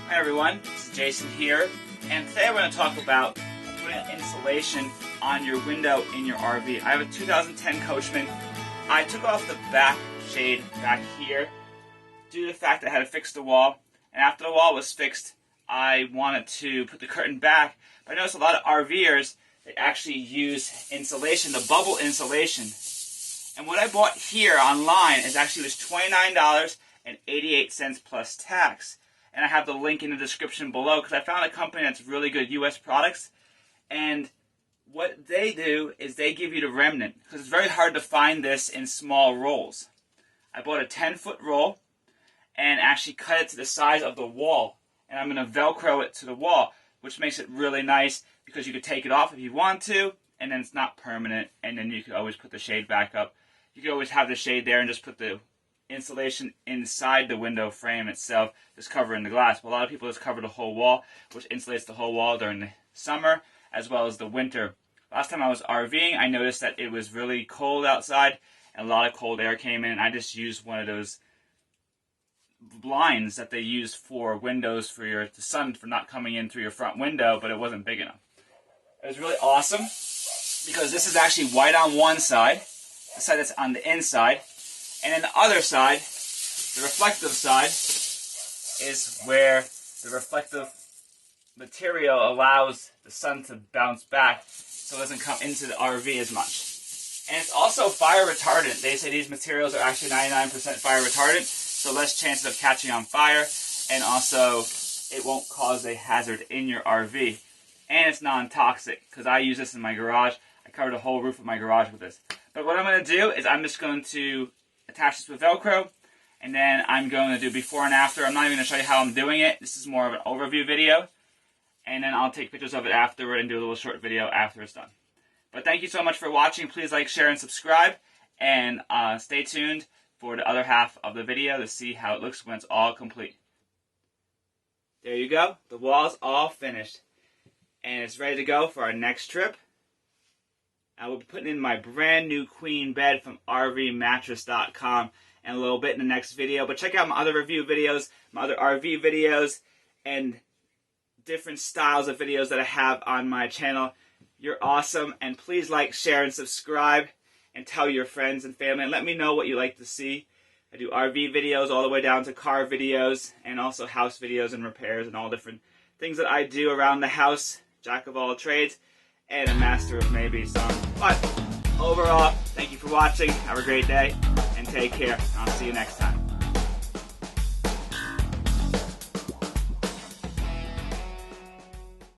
Hi everyone, this is Jason here, and today we're going to talk about putting insulation on your window in your RV. I have a 2010 Coachmen. I took off the back shade back here due to the fact that I had to fix the wall, and after the wall was fixed, I wanted to put the curtain back, but I noticed a lot of RVers, they actually use insulation, the bubble insulation. And what I bought here online is actually was $29.88 plus tax. And I have the link in the description below because I found a company that's really good, U.S. products. And what they do is they give you the remnant because it's very hard to find this in small rolls. I bought a 10-foot roll and actually cut it to the size of the wall. And I'm going to Velcro it to the wall, which makes it really nice because you could take it off if you want to, and then it's not permanent, and then you could always put the shade back up. You could always have the shade there and just put the insulation inside the window frame itself, just covering the glass. Well, a lot of people just cover the whole wall, which insulates the whole wall during the summer as well as the winter. Last time I was RVing, I noticed that it was really cold outside and a lot of cold air came in, and I just used one of those blinds that they use for windows for the sun for not coming in through your front window, but it wasn't big enough. It was really awesome because this is actually white on one side, the side that's on the inside, and then the other side, the reflective side, is where the reflective material allows the sun to bounce back so it doesn't come into the RV as much. And it's also fire retardant. They say these materials are actually 99% fire retardant, so less chances of catching on fire, and also it won't cause a hazard in your RV. And it's non-toxic, because I use this in my garage. I covered the whole roof of my garage with this. But what I'm going to do is I'm just going to attach this with Velcro, and then I'm going to do before and after. I'm not even going to show you how I'm doing it. This is more of an overview video, and then I'll take pictures of it afterward and do a little short video after it's done. But thank you so much for watching. Please like, share, and subscribe, and stay tuned for the other half of the video to see how it looks when it's all complete. There you go. The wall's all finished, and it's ready to go for our next trip. I will be putting in my brand new queen bed from RVmattress.com in a little bit in the next video. But check out my other review videos, my other RV videos, and different styles of videos that I have on my channel. You're awesome, and please like, share, and subscribe, and tell your friends and family, and let me know what you like to see. I do RV videos all the way down to car videos, and also house videos and repairs and all different things that I do around the house. Jack of all trades and a master of maybe some. But overall, thank you for watching. Have a great day and take care. I'll see you next time.